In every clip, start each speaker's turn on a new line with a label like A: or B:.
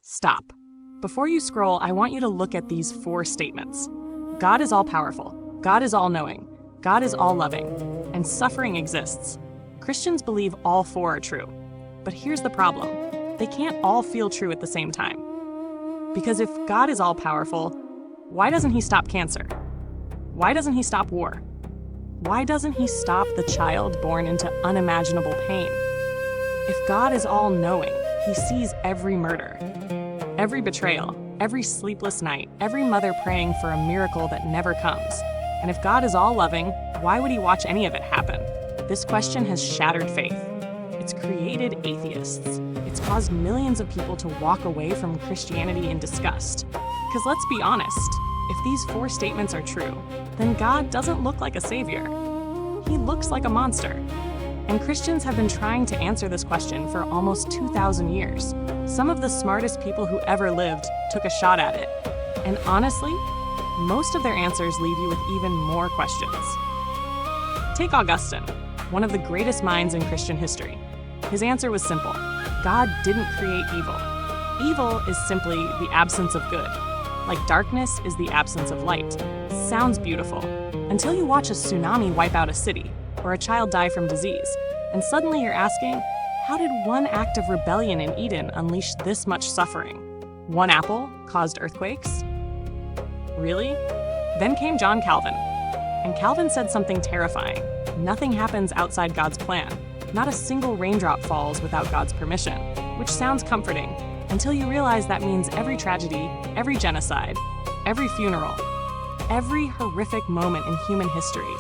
A: Stop. Before you scroll, I want you to look at these 4 statements. God is all-powerful. God is all-knowing. God is all-loving. And suffering exists. Christians believe all 4 are true. But here's the problem. They can't all feel true at the same time. Because if God is all-powerful, why doesn't he stop cancer? Why doesn't he stop war? Why doesn't he stop the child born into unimaginable pain? If God is all-knowing, he sees every murder, every betrayal, every sleepless night, every mother praying for a miracle that never comes. And if God is all-loving, why would he watch any of it happen? This question has shattered faith. It's created atheists. It's caused millions of people to walk away from Christianity in disgust. Because let's be honest, if these 4 statements are true, then God doesn't look like a savior. He looks like a monster. And Christians have been trying to answer this question for almost 2,000 years. Some of the smartest people who ever lived took a shot at it. And honestly, most of their answers leave you with even more questions. Take Augustine, one of the greatest minds in Christian history. His answer was simple. God didn't create evil. Evil is simply the absence of good. Like darkness is the absence of light. Sounds beautiful, until you watch a tsunami wipe out a city, or a child die from disease, and suddenly you're asking, how did one act of rebellion in Eden unleash this much suffering? One apple caused earthquakes? Really? Then came John Calvin, and Calvin said something terrifying. Nothing happens outside God's plan. Not a single raindrop falls without God's permission, which sounds comforting, until you realize that means every tragedy, every genocide, every funeral, every horrific moment in human history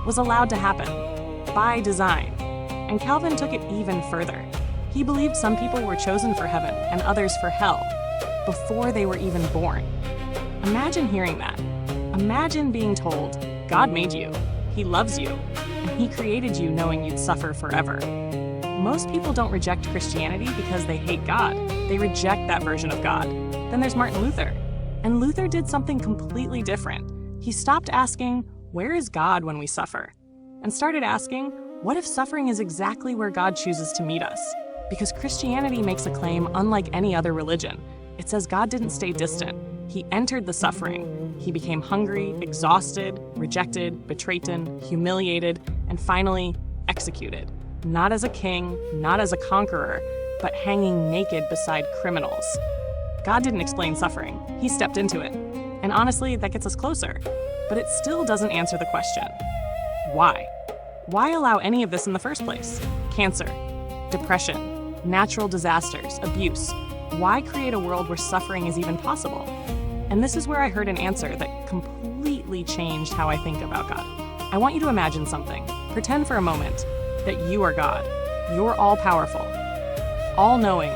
A: was allowed to happen by design. And Calvin took it even further. He believed some people were chosen for heaven and others for hell before they were even born. Imagine hearing that. Imagine being told, God made you, he loves you, and he created you knowing you'd suffer forever. Most people don't reject Christianity because they hate God. They reject that version of God. Then there's Martin Luther. And Luther did something completely different. He stopped asking, where is God when we suffer? And started asking, what if suffering is exactly where God chooses to meet us? Because Christianity makes a claim unlike any other religion. It says God didn't stay distant. He entered the suffering. He became hungry, exhausted, rejected, betrayed, humiliated, and finally executed. Not as a king, not as a conqueror, but hanging naked beside criminals. God didn't explain suffering. He stepped into it. And honestly, that gets us closer. But it still doesn't answer the question. Why? Why allow any of this in the first place? Cancer, depression, natural disasters, abuse. Why create a world where suffering is even possible? And this is where I heard an answer that completely changed how I think about God. I want you to imagine something. Pretend for a moment that you are God. You're all-powerful, all-knowing,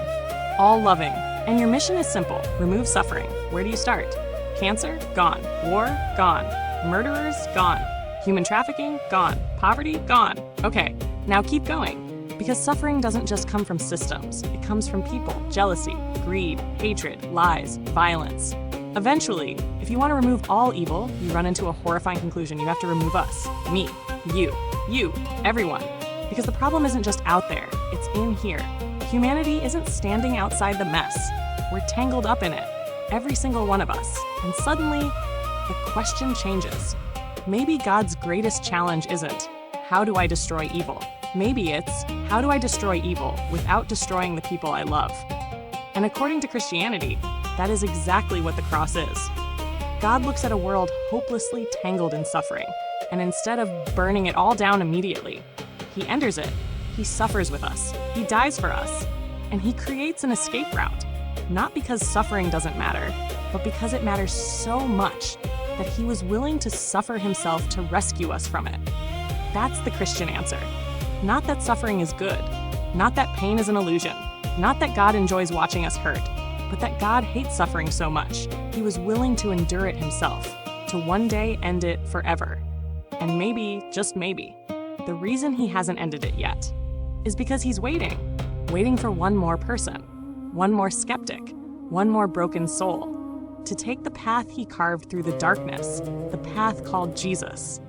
A: all-loving, and your mission is simple. Remove suffering. Where do you start? Cancer? Gone. War? Gone. Murderers? Gone. Human trafficking? Gone. Poverty? Gone. Okay, now keep going. Because suffering doesn't just come from systems. It comes from people, jealousy, greed, hatred, lies, violence. Eventually, if you want to remove all evil, you run into a horrifying conclusion. You have to remove us, me, you, everyone. Because the problem isn't just out there, it's in here. Humanity isn't standing outside the mess. We're tangled up in it, every single one of us. And suddenly, the question changes. Maybe God's greatest challenge isn't, how do I destroy evil? Maybe it's, how do I destroy evil without destroying the people I love? And according to Christianity, that is exactly what the cross is. God looks at a world hopelessly tangled in suffering, and instead of burning it all down immediately, he enters it, he suffers with us, he dies for us, and he creates an escape route. Not because suffering doesn't matter, but because it matters so much that he was willing to suffer himself to rescue us from it. That's the Christian answer. Not that suffering is good, not that pain is an illusion, not that God enjoys watching us hurt, but that God hates suffering so much, he was willing to endure it himself, to one day end it forever. And maybe, just maybe, the reason he hasn't ended it yet is because he's waiting for one more person, one more skeptic, one more broken soul, to take the path he carved through the darkness, the path called Jesus,